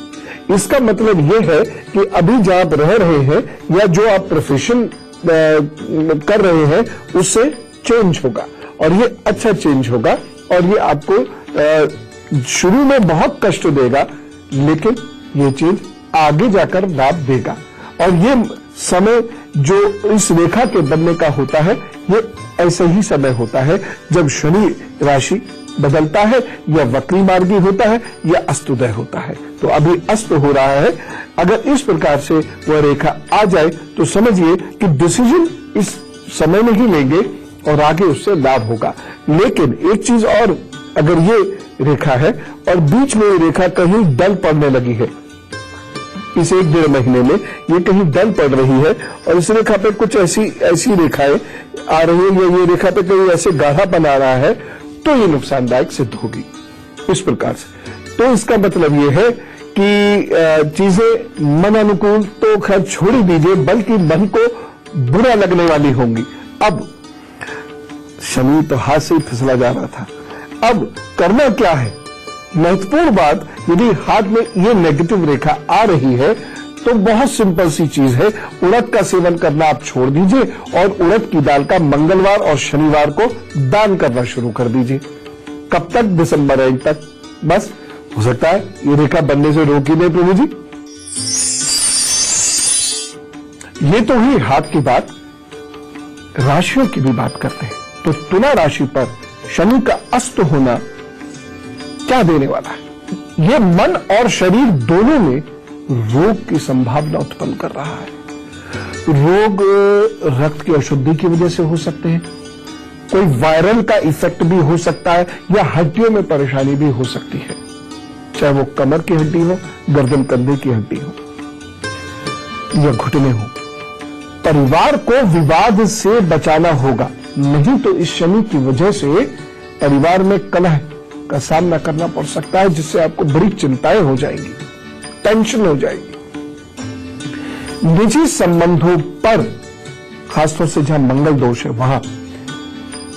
इसका मतलब यह है कि अभी जहां आप रह रहे हैं या जो आप प्रोफेशन कर रहे हैं उससे चेंज होगा, और ये अच्छा चेंज होगा, और ये आपको शुरू में बहुत कष्ट देगा, लेकिन ये चेंज आगे जाकर लाभ देगा। और ये समय जो इस रेखा के बनने का होता है, ये ऐसे ही समय होता है जब शनि राशि बदलता है, या वक्री मार्गी होता है, या अस्तोदय होता है। तो अभी अस्त हो रहा है। अगर इस प्रकार से वह रेखा आ जाए तो समझिए कि डिसीजन इस समय में ही लेंगे और आगे उससे लाभ होगा। लेकिन एक चीज और, अगर ये रेखा है और बीच में ये रेखा कहीं डल पड़ने लगी है, इस 1-1.5 महीने में ये कहीं डल पड़ रही है और इस रेखा पे कुछ ऐसी रेखाएं आ रही है, या ये रेखा पे कहीं ऐसे गाढ़ा बना रहा है, तो ये नुकसानदायक सिद्ध होगी इस प्रकार से। तो इसका मतलब ये है कि चीजें मन अनुकूल तो खैर छोड़ ही दीजिए, बल्कि मन को बुरा लगने वाली होंगी। अब शनि तो हाथ से ही फिसला जा रहा था, अब करना क्या है? महत्वपूर्ण बात, यदि हाथ में ये नेगेटिव रेखा आ रही है तो बहुत सिंपल सी चीज है, उड़द का सेवन करना आप छोड़ दीजिए और उड़द की दाल का मंगलवार और शनिवार को दान करना शुरू कर दीजिए। कब तक? दिसंबर एंड तक। बस हो सकता है ये रेखा बनने से रोक ही दे प्रभु जी। ये तो हुई हाथ की बात। राशियों की भी बात करते हैं। तो तुला राशि पर शनि का अस्त होना क्या देने वाला है? ये मन और शरीर दोनों में रोग की संभावना उत्पन्न कर रहा है। रोग रक्त की अशुद्धि की वजह से हो सकते हैं, कोई वायरल का इफेक्ट भी हो सकता है, या हड्डियों में परेशानी भी हो सकती है, चाहे वो कमर की हड्डी हो, गर्दन कंधे की हड्डी हो या घुटने हो। परिवार को विवाद से बचाना होगा, नहीं तो इस शनि की वजह से परिवार में कलह का सामना करना पड़ सकता है, जिससे आपको बड़ी चिंताएं हो जाएंगी, टेंशन हो जाएगी। निजी संबंधों पर, खासतौर से जहां मंगल दोष है, वहां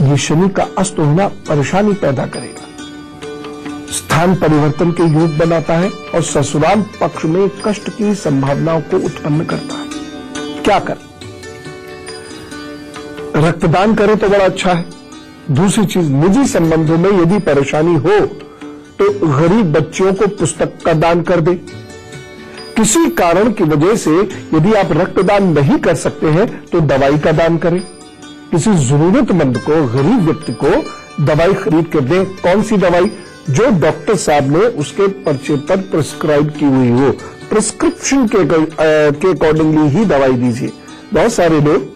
ये शनि का अस्त होना परेशानी पैदा करेगा। स्थान परिवर्तन के योग बनाता है और ससुराल पक्ष में कष्ट की संभावनाओं को उत्पन्न करता है। क्या करें? रक्तदान करें तो बड़ा अच्छा है। दूसरी चीज, निजी संबंधों में यदि परेशानी हो तो गरीब बच्चियों को पुस्तक का दान कर दे। किसी कारण की वजह से यदि आप रक्तदान नहीं कर सकते हैं तो दवाई का दान करें। किसी जरूरतमंद को, गरीब व्यक्ति को दवाई खरीद कर दें। कौन सी दवाई? जो डॉक्टर साहब ने उसके पर्चे पर प्रिस्क्राइब की हुई हो, प्रिस्क्रिप्शन के अकॉर्डिंगली ही दवाई दीजिए। बहुत सारे लोग,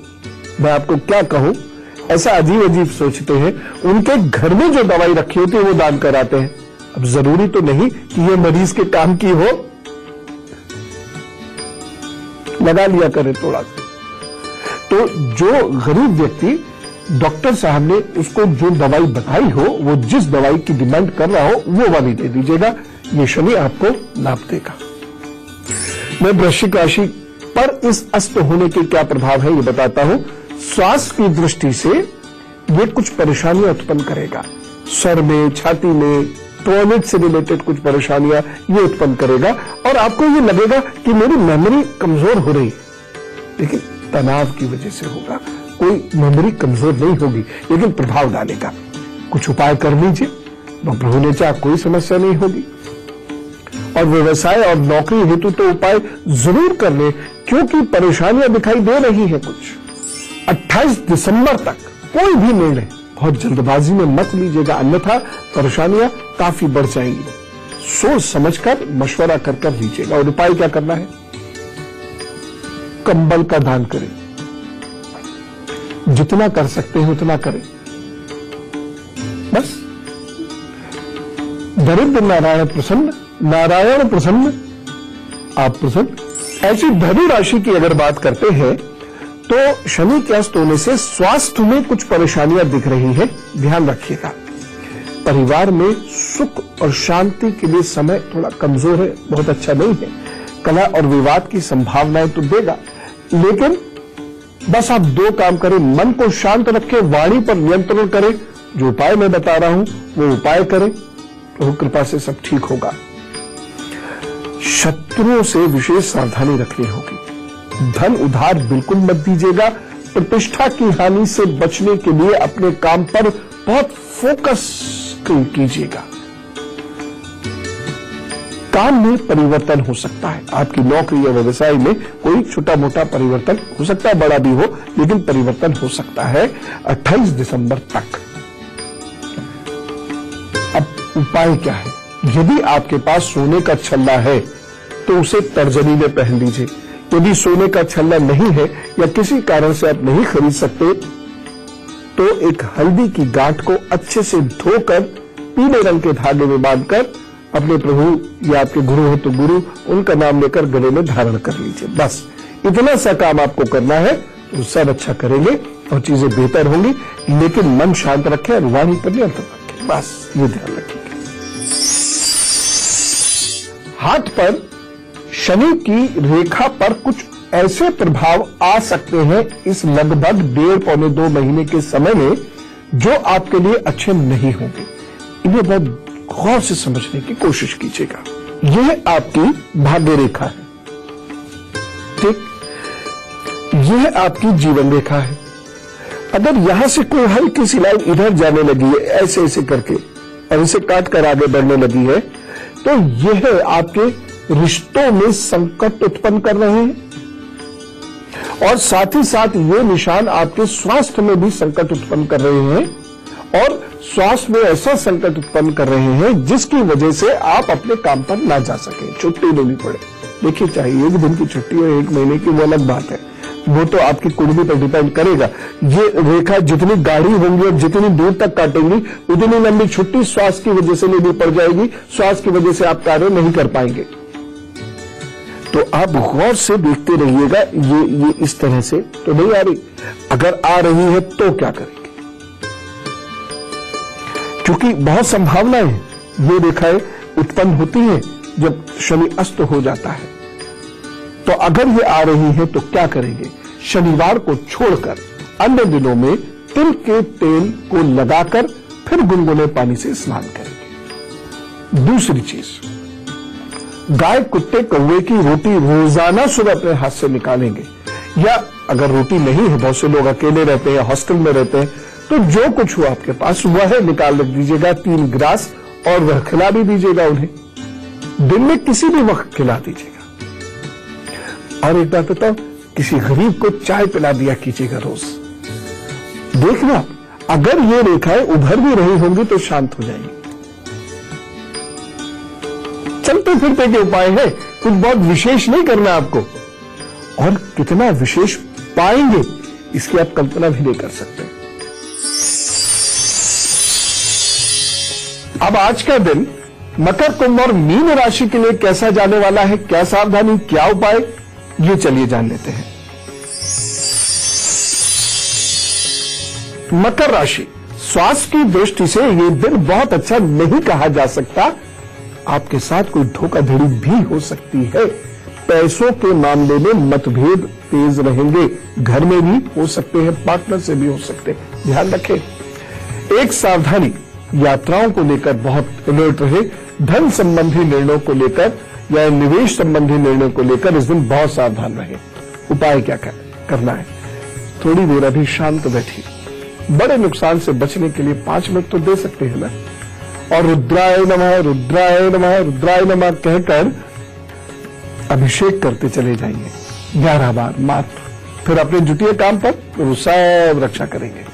मैं आपको क्या कहूं, ऐसा अजीब अजीब सोचते हैं, उनके घर में जो दवाई रखी होती है वो दान कराते हैं। अब जरूरी तो नहीं कि ये मरीज के काम की हो, लगा लिया करे थोड़ा सा। तो जो गरीब व्यक्ति, डॉक्टर साहब ने उसको जो दवाई बताई हो, वो जिस दवाई की डिमांड कर रहा हो, वो वाली दे दीजिएगा। ये शनि आपको लाभ देगा। मैं वृश्चिक राशि पर इस अस्त होने के क्या प्रभाव है ये बताता हूं। स्वास्थ्य की दृष्टि से ये कुछ परेशानियां उत्पन्न करेगा। सर में, छाती में, टॉयलेट से रिलेटेड कुछ परेशानियां ये उत्पन्न करेगा, और आपको ये लगेगा कि मेरी मेमोरी कमजोर हो रही है, लेकिन तनाव की वजह से होगा। कोई मेमोरी कमजोर नहीं होगी, लेकिन प्रभाव डालेगा। कुछ उपाय कर लीजिए, वह प्रभु ने चाहा कोई समस्या नहीं होगी। और व्यवसाय और नौकरी हेतु तो उपाय जरूर कर ले, क्योंकि परेशानियां दिखाई दे रही है कुछ। 28 दिसंबर तक कोई भी निर्णय बहुत जल्दबाजी में मत लीजिएगा, अन्यथा परेशानियां काफी बढ़ जाएंगी। सोच समझकर मशवरा कर लीजिएगा। और उपाय क्या करना है? कंबल का दान करें, जितना कर सकते हैं उतना करें। बस दरिद्र नारायण प्रसन्न, नारायण प्रसन्न आप प्रसन्न। ऐसी धनु राशि की अगर बात करते हैं तो शनि के अस्त होने से स्वास्थ्य में कुछ परेशानियां दिख रही हैं, ध्यान रखिएगा। परिवार में सुख और शांति के लिए समय थोड़ा कमजोर है, बहुत अच्छा नहीं है। कलह और विवाद की संभावनाएं तो देगा, लेकिन बस आप 2 काम करें, मन को शांत रखें, वाणी पर नियंत्रण करें। जो उपाय मैं बता रहा हूं वो उपाय करें, प्रभु कृपा से सब ठीक होगा। शत्रुओं से विशेष सावधानी रखनी होगी। धन उधार बिल्कुल मत दीजिएगा। प्रतिष्ठा की हानि से बचने के लिए अपने काम पर बहुत फोकस कीजिएगा। काम में परिवर्तन हो सकता है, आपकी नौकरी या व्यवसाय में कोई छोटा मोटा परिवर्तन हो सकता है, बड़ा भी हो, लेकिन परिवर्तन हो सकता है 28 दिसंबर तक। अब उपाय क्या है? यदि आपके पास सोने का छल्ला है तो उसे तर्जनी में पहन लीजिए। यदि सोने का छल्ला नहीं है या किसी कारण से आप नहीं खरीद सकते तो एक हल्दी की गांठ को अच्छे से धोकर पीले रंग के धागे में बांधकर अपने प्रभु या आपके गुरु हो तो गुरु, उनका नाम लेकर गले में धारण कर लीजिए। बस इतना सा काम आपको करना है, तो सब अच्छा करेंगे और चीजें बेहतर होंगी। लेकिन मन शांत रखें और वाणी पर नियंत्रण रखें, बस ये ध्यान रखिएगा। हाथ पर शनि की रेखा पर कुछ ऐसे प्रभाव आ सकते हैं इस लगभग 1.5-2 महीने के समय में, जो आपके लिए अच्छे नहीं होंगे। इन्हें बहुत गौर से समझने की कोशिश कीजिएगा। यह आपकी भाग्य रेखा है, ठीक? यह आपकी जीवन रेखा है। अगर यहां से कोई हल्की सी लाइन इधर जाने लगी है ऐसे ऐसे करके और इसे काट कर आगे बढ़ने लगी है, तो यह आपके रिश्तों में संकट उत्पन्न कर रहे हैं और साथ ही साथ ये निशान आपके स्वास्थ्य में भी संकट उत्पन्न कर रहे हैं और स्वास्थ्य में ऐसा संकट उत्पन्न कर रहे हैं जिसकी वजह से आप अपने काम पर ना जा सके, छुट्टी लेनी पड़े। देखिए, चाहे 1 दिन की छुट्टी और 1 महीने की, वो अलग बात है, वो तो आपकी कुंडली पर डिपेंड करेगा। ये रेखा जितनी गाढ़ी होंगी और जितनी दूर तक काटेंगी, उतनी लंबी छुट्टी स्वास्थ्य की वजह से लेनी पड़ जाएगी, स्वास्थ्य की वजह से आप कार्य नहीं कर पाएंगे। तो आप गौर से देखते रहिएगा। ये इस तरह से तो नहीं आ रही, अगर आ रही है तो क्या करेंगे? क्योंकि बहुत संभावनाएं ये रेखाएं उत्पन्न होती हैं जब शनि अस्त हो जाता है। तो अगर ये आ रही है तो क्या करेंगे? शनिवार को छोड़कर अन्य दिनों में तिल के तेल को लगाकर फिर गुनगुने पानी से स्नान करेंगे। दूसरी चीज, गाय, कुत्ते, कौवे की रोटी रोजाना सुबह अपने हाथ से निकालेंगे, या अगर रोटी नहीं है, बहुत से लोग अकेले रहते हैं, हॉस्टल में रहते हैं, तो जो कुछ हो आपके पास वह निकाल रख दीजिएगा 3 गिलास, और वह खिला भी दीजिएगा उन्हें। दिन में किसी भी वक्त खिला दीजिएगा। और एक बात बताओ, किसी गरीब को चाय पिला दिया कीजिएगा रोज। देखना, अगर ये रेखाएं उभर भी रही होंगी तो शांत हो जाएंगी। चलते फिरते के उपाय है, कुछ बहुत विशेष नहीं करना आपको, और कितना विशेष पाएंगे इसकी आप कल्पना भी नहीं कर सकते। अब आज का दिन मकर, कुंभ और मीन राशि के लिए कैसा जाने वाला है, क्या सावधानी, क्या उपाय, ये चलिए जान लेते हैं। मकर राशि, स्वास्थ्य की दृष्टि से ये दिन बहुत अच्छा नहीं कहा जा सकता। आपके साथ कोई धोखाधड़ी भी हो सकती है। पैसों के मामले में मतभेद तेज रहेंगे, घर में भी हो सकते हैं, पार्टनर से भी हो सकते हैं, ध्यान रखें। एक सावधानी, यात्राओं को लेकर बहुत अलर्ट रहे। धन संबंधी निर्णयों को लेकर या निवेश संबंधी निर्णयों को लेकर इस दिन बहुत सावधान रहे। उपाय क्या करना है? थोड़ी देर अभी शांत बैठिए। बड़े नुकसान से बचने के लिए 5 मिनट तो दे सकते हैं ना। और रुद्राय नमः, रुद्राय नमः, रुद्राय नमः कहकर अभिषेक करते चले जाइए 11 बार मात्र। फिर अपने जुटिए काम पर, वो सब रक्षा करेंगे।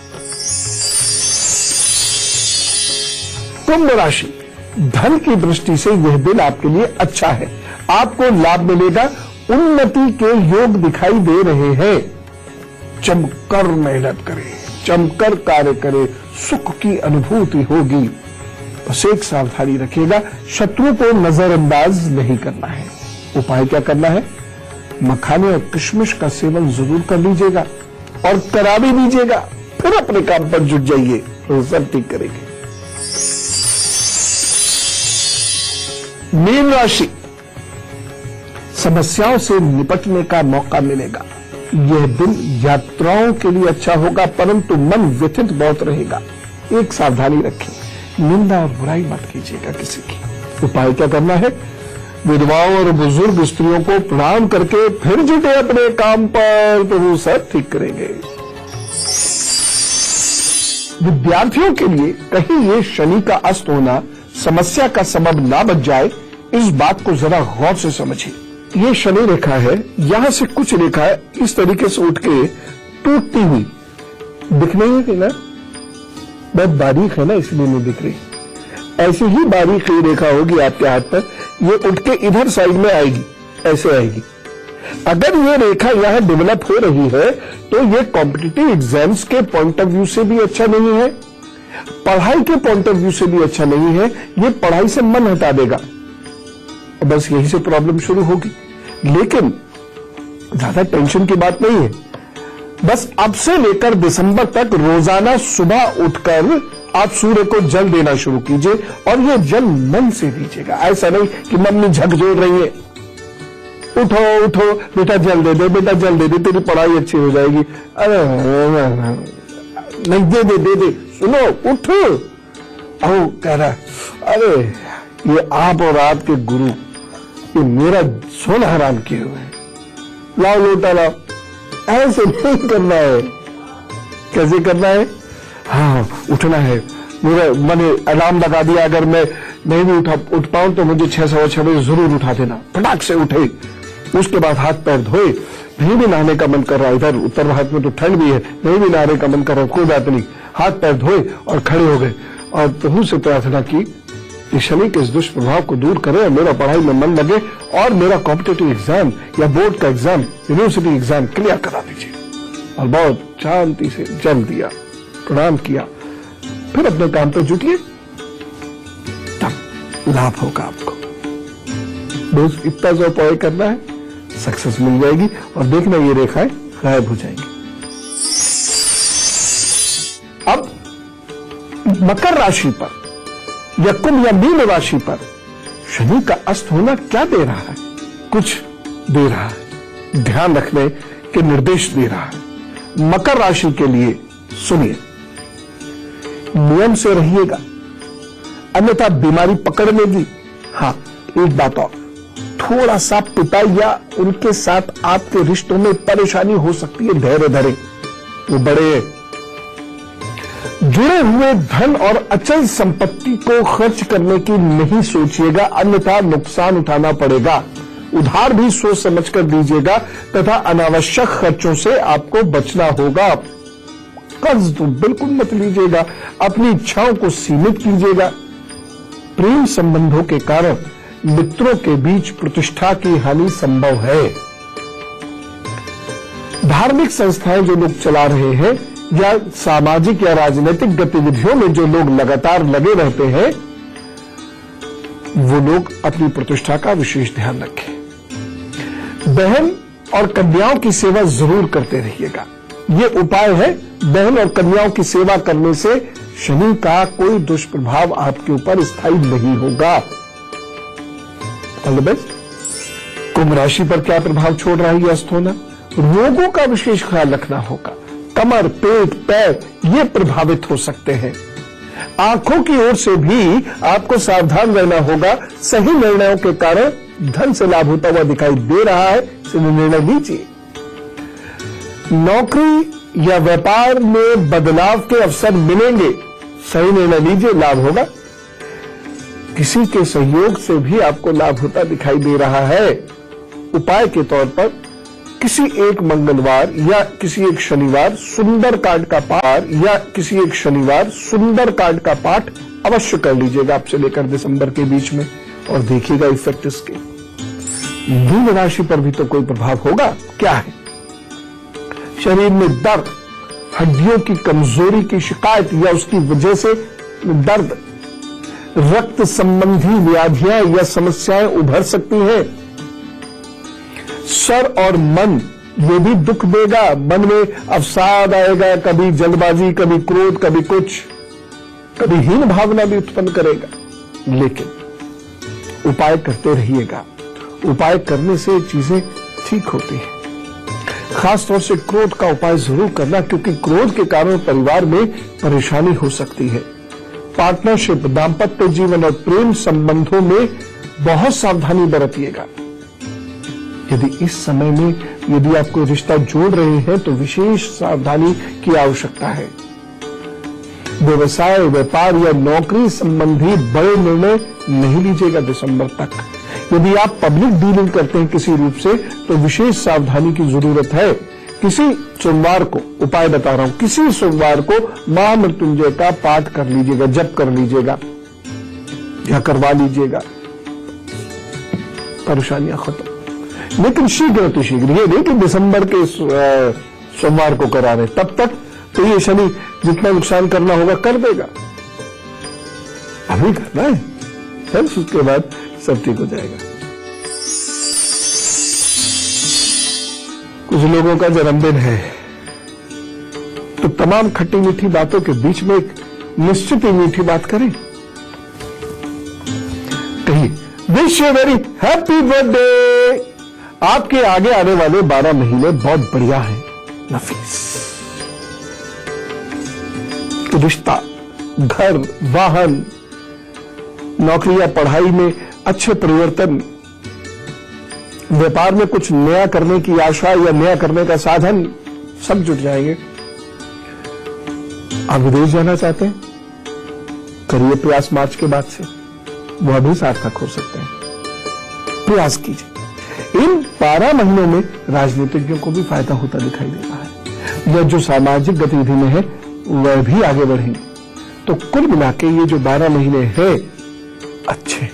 कुंभ राशि, धन की दृष्टि से यह दिन आपके लिए अच्छा है। आपको लाभ मिलेगा, उन्नति के योग दिखाई दे रहे हैं। जमकर मेहनत करें, जमकर कार्य करें, सुख की अनुभूति होगी। बस एक सावधानी रखिएगा, शत्रु को नजरअंदाज नहीं करना है। उपाय क्या करना है? मखाने और किशमिश का सेवन जरूर कर लीजिएगा और करा भी लीजिएगा। फिर अपने काम पर जुट जाइए, तो सब ठीक करेंगे। मीन राशि, समस्याओं से निपटने का मौका मिलेगा। यह दिन यात्राओं के लिए अच्छा होगा, परंतु मन व्यथित बहुत रहेगा। एक सावधानी रखें, निंदा और बुराई मत कीजिएगा किसी की। उपाय क्या करना है? विधवाओं और बुजुर्ग स्त्रियों को प्रणाम करके फिर जुटे अपने काम पर, तो वो सब ठीक करेंगे। विद्यार्थियों के लिए कहीं ये शनि का अस्त होना समस्या का सबब ना बच जाए, इस बात को जरा गौर से समझिए। ये शनि रेखा है, यहां से कुछ रेखा इस तरीके से उठ के टूटती हुई दिख नहीं है ना, बहुत बारीक है ना, इसलिए नहीं दिख रही। ऐसी ही बारीक ही रेखा होगी आपके हाथ पर, ये उठ के इधर साइड में आएगी, ऐसे आएगी। अगर ये रेखा यहां डेवलप हो रही है तो ये कॉम्पिटिटिव एग्जाम्स के पॉइंट ऑफ व्यू से भी अच्छा नहीं है, पढ़ाई के पॉइंट ऑफ व्यू से भी अच्छा नहीं है। ये पढ़ाई से मन हटा देगा, बस यही से प्रॉब्लम शुरू होगी। लेकिन ज्यादा टेंशन की बात नहीं है। बस अब से लेकर दिसंबर तक रोजाना सुबह उठकर आप सूर्य को जल देना शुरू कीजिए, और ये जल मन से दीजिएगा। ऐसा नहीं कि मम्मी झकझोर रही है, उठो उठो बेटा जल दे दे, बेटा जल दे दे, तेरी पढ़ाई अच्छी हो जाएगी। अरे नहीं, दे दे दे दे, सुनो उठ। आओ कह रहा, अरे ये आप और आपके गुरु ये मेरा सोना हराम किए हुए हैं, लाओ लोटा लाओ। ऐसे नहीं करना है। कैसे करना है? हाँ, उठना है। मेरा मैंने अलार्म लगा दिया, अगर मैं नहीं भी उठ पाऊं तो मुझे 6 सवा 6 बजे जरूर उठा देना। फटाक से उठे, उसके बाद हाथ पैर धोए। नहीं भी नहाने का मन कर रहा है, इधर उत्तर भारत में तो ठंड भी है, नहीं भी नहाने का मन कर रहा है, कोई बात नहीं, हाथ पैर धोए और खड़े हो गए और प्रभु से प्रार्थना की कि शनि के इस दुष्प्रभाव को दूर करे और मेरा पढ़ाई में मन लगे और मेरा कॉम्पिटिटिव एग्जाम या बोर्ड का एग्जाम, यूनिवर्सिटी एग्जाम क्लियर करा दीजिए। और बहुत शांति से जल दिया, प्रणाम किया, फिर अपने काम पर जुटिए, तब लाभ होगा आपको। दोस्त इतना जो उपाय करना है, सक्सेस मिल जाएगी और देखना ये रेखाएं गायब हो जाएंगी। अब मकर राशि पर या कुंभ या मीन राशि पर शनि का अस्त होना क्या दे रहा है? कुछ दे रहा है, ध्यान रखने के निर्देश दे रहा है। मकर राशि के लिए सुनिए, नियम से रहिएगा, अन्यथा बीमारी पकड़ लेगी। हाँ, एक बात और, थोड़ा सा पिता या उनके साथ आपके रिश्तों में परेशानी हो सकती है, धैर्य धरे। वो बड़े जुड़े हुए धन और अचल संपत्ति को खर्च करने की नहीं सोचिएगा, अन्यथा नुकसान उठाना पड़ेगा। उधार भी सोच समझकर दीजिएगा तथा अनावश्यक खर्चों से आपको बचना होगा। कर्ज तो बिल्कुल मत लीजिएगा, अपनी इच्छाओं को सीमित कीजिएगा। प्रेम संबंधों के कारण मित्रों के बीच प्रतिष्ठा की हानि संभव है। धार्मिक संस्थाएं जो लोग चला रहे हैं या सामाजिक या राजनीतिक गतिविधियों में जो लोग लगातार लगे रहते हैं, वो लोग अपनी प्रतिष्ठा का विशेष ध्यान रखें। बहन और कन्याओं की सेवा जरूर करते रहिएगा। ये उपाय है, बहन और कन्याओं की सेवा करने से शनि का कोई दुष्प्रभाव आपके ऊपर स्थायी नहीं होगा। All the best. कुंभ राशि पर क्या प्रभाव छोड़ रहा है ये अस्त होना? रोगों का विशेष ख्याल रखना होगा। कमर, पेट, पैर ये प्रभावित हो सकते हैं। आंखों की ओर से भी आपको सावधान रहना होगा। सही निर्णयों के कारण धन से लाभ होता हुआ दिखाई दे रहा है, इसलिए निर्णय लीजिए। नौकरी या व्यापार में बदलाव के अवसर मिलेंगे, सही निर्णय लीजिए, लाभ होगा। किसी के सहयोग से भी आपको लाभ होता दिखाई दे रहा है। उपाय के तौर पर किसी एक मंगलवार या किसी एक शनिवार सुंदरकांड का पाठ या किसी एक शनिवार सुंदरकांड का पाठ अवश्य कर लीजिएगा आप से लेकर दिसंबर के बीच में, और देखिएगा इफेक्ट इसके। मीन राशि पर भी तो कोई प्रभाव होगा। क्या है? शरीर में दर्द, हड्डियों की कमजोरी की शिकायत या उसकी वजह से दर्द, रक्त संबंधी व्याधियां या समस्याएं उभर सकती हैं। सर और मन ये भी दुख देगा, मन में अवसाद आएगा, कभी जल्दबाजी, कभी क्रोध, कभी कुछ, कभी हीन भावना भी उत्पन्न करेगा। लेकिन उपाय करते रहिएगा। उपाय करने से चीजें ठीक होती हैं। खासतौर से क्रोध का उपाय जरूर करना, क्योंकि क्रोध के कारण परिवार में परेशानी हो सकती है। पार्टनरशिप, दाम्पत्य जीवन और प्रेम संबंधों में बहुत सावधानी बरतिएगा। यदि इस समय में यदि आप कोई रिश्ता जोड़ रहे हैं तो विशेष सावधानी की आवश्यकता है। व्यवसाय, व्यापार या नौकरी संबंधी बड़े निर्णय नहीं लीजिएगा दिसंबर तक। यदि आप पब्लिक डीलिंग करते हैं किसी रूप से तो विशेष सावधानी की जरूरत है। किसी सोमवार को, उपाय बता रहा हूं, किसी सोमवार को महामृत्युंजय का पाठ कर लीजिएगा, जप कर लीजिएगा या करवा लीजिएगा, परेशानियां खत्म। लेकिन शीघ्र अतिशीघ्र, ये नहीं कि दिसंबर के सोमवार को करा रहे, तब तक तो ये शनि जितना नुकसान करना होगा कर देगा। अभी करना है, फिर उसके बाद सब ठीक हो जाएगा। कुछ लोगों का जन्मदिन है तो तमाम खट्टी मीठी बातों के बीच में एक निश्चित ही मीठी बात करें। कहिए, wish you very happy birthday. आपके आगे आने वाले 12 महीने बहुत बढ़िया हैं, नफीस। रिश्ता, घर, वाहन, नौकरी या पढ़ाई में अच्छे परिवर्तन, व्यापार में कुछ नया करने की आशा या नया करने का साधन, सब जुट जाएंगे। आप विदेश जाना चाहते हैं, करिए प्रयास मार्च के बाद से, वह भी सार्थक हो सकते हैं। प्रयास कीजिए। इन 12 महीनों में राजनीतिज्ञों को भी फायदा होता दिखाई दे रहा है, या जो सामाजिक गतिविधि में है वह भी आगे बढ़ेंगे। तो कुल मिलाके ये जो 12 महीने हैं अच्छे,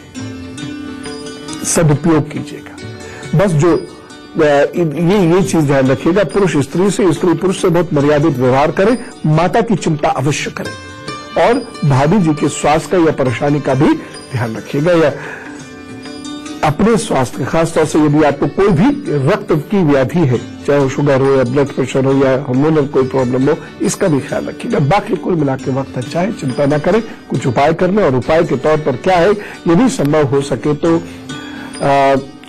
सदुपयोग कीजिएगा। बस जो ये चीज ध्यान रखिएगा, पुरुष स्त्री से, स्त्री पुरुष से बहुत मर्यादित व्यवहार करें, माता की चिंता अवश्य करें, और भाभी जी के स्वास्थ्य का या परेशानी का भी ध्यान रखिएगा, या अपने स्वास्थ्य का, खासतौर से यदि आपको कोई भी रक्त की व्याधि है, चाहे वो शुगर हो या ब्लड प्रेशर हो या हार्मोनल कोई प्रॉब्लम हो, इसका भी ख्याल रखिएगा। बाकी कुल मिला के वक्त अच्छा है, चिंता न करें, कुछ उपाय करने। और उपाय के तौर पर क्या है, यदि संभव हो सके तो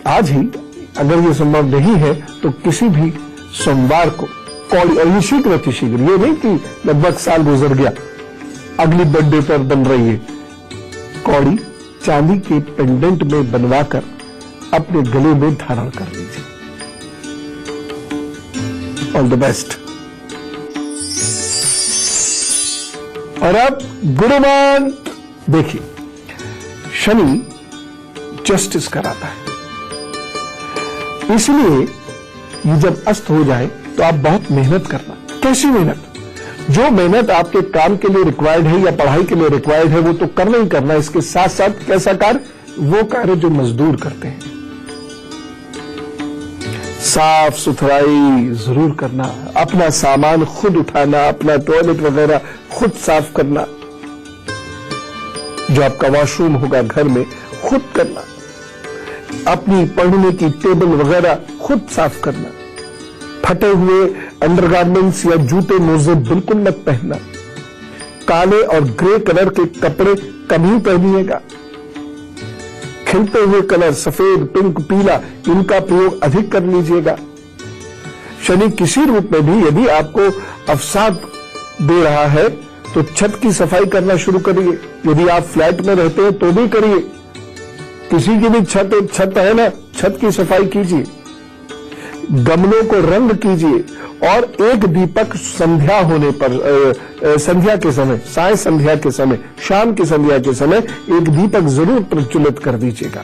आज ही, अगर ये संभव नहीं है तो किसी भी सोमवार को कौड़ी, और ये शीघ्र अतिशीघ्र, ये नहीं कि लगभग साल गुजर गया अगली बर्थडे पर बन रही है, कौड़ी चांदी के पेंडेंट में बनवाकर अपने गले में धारण कर लीजिए। All the best. और अब गुरुमान, देखिए, शनि जस्टिस कराता है, इसलिए ये जब अस्त हो जाए तो आप बहुत मेहनत करना। कैसी मेहनत? जो मेहनत आपके काम के लिए रिक्वायर्ड है या पढ़ाई के लिए रिक्वायर्ड है वो तो करना ही करना। इसके साथ साथ कैसा कार्य? वो कार्य जो मजदूर करते हैं, साफ सुथराई जरूर करना, अपना सामान खुद उठाना, अपना टॉयलेट वगैरह खुद साफ करना, जो आपका वॉशरूम होगा घर में खुद करना, अपनी पढ़ने की टेबल वगैरह खुद साफ करना, फटे हुए अंडरगारमेंट्स या जूते मोजे बिल्कुल मत पहनना, काले और ग्रे कलर के कपड़े कभी पहनिएगा, खिलते हुए कलर सफेद, पिंक, पीला, इनका प्रयोग अधिक कर लीजिएगा। शनि किसी रूप में भी यदि आपको अवसाद दे रहा है तो छत की सफाई करना शुरू करिए। यदि आप फ्लैट में रहते हैं तो भी करिए, किसी की भी छत है ना, छत की सफाई कीजिए। गमलों को रंग कीजिए और एक दीपक संध्या होने पर संध्या के समय, साय संध्या के समय, शाम की संध्या के समय एक दीपक जरूर प्रज्वलित कर दीजिएगा।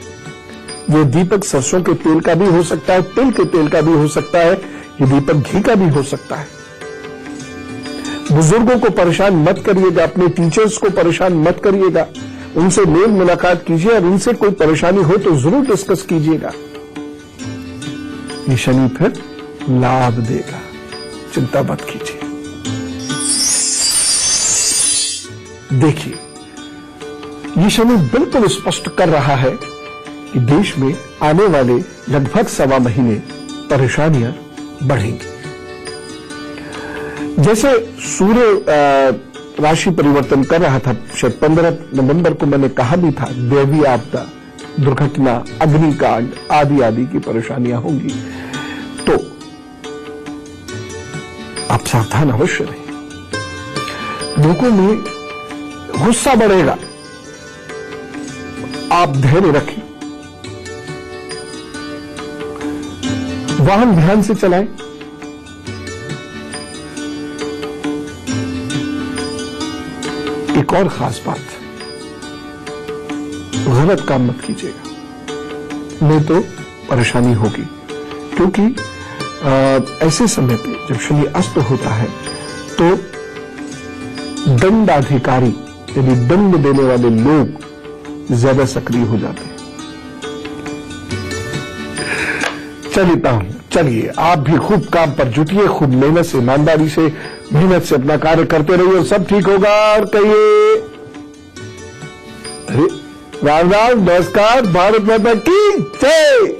ये दीपक सरसों के तेल का भी हो सकता है, तिल के तेल का भी हो सकता है, ये दीपक घी का भी हो सकता है। बुजुर्गों को परेशान मत करिएगा, अपने टीचर्स को परेशान मत करिएगा, उनसे मेल मुलाकात कीजिए और उनसे कोई परेशानी हो तो जरूर डिस्कस कीजिएगा। ये शनि फिर लाभ देगा, चिंता मत कीजिए। देखिए, ये शनि बिल्कुल स्पष्ट कर रहा है कि देश में आने वाले लगभग 1.25 महीने परेशानियां बढ़ेंगी। जैसे सूर्य राशि परिवर्तन कर रहा था, शायद 15 नवंबर को मैंने कहा भी था, दैवीय आपदा, दुर्घटना, अग्निकांड आदि आदि की परेशानियां होंगी, तो आप सावधान अवश्य रहें। लोगों में गुस्सा बढ़ेगा, आप धैर्य रखें, वाहन ध्यान से चलाएं, एक और खास बात, गलत काम मत कीजिएगा, नहीं तो परेशानी होगी। क्योंकि ऐसे समय पे जब शनि अस्त होता है तो दंडाधिकारी यानी दंड देने वाले लोग ज्यादा सक्रिय हो जाते हैं। चलिए आप भी खूब काम पर जुटिए, खूब मेहनत से, ईमानदारी से, मेहनत से अपना कार्य करते रहिए और सब ठीक होगा। और कहिए राम राम, नमस्कार, भारत माता की जय।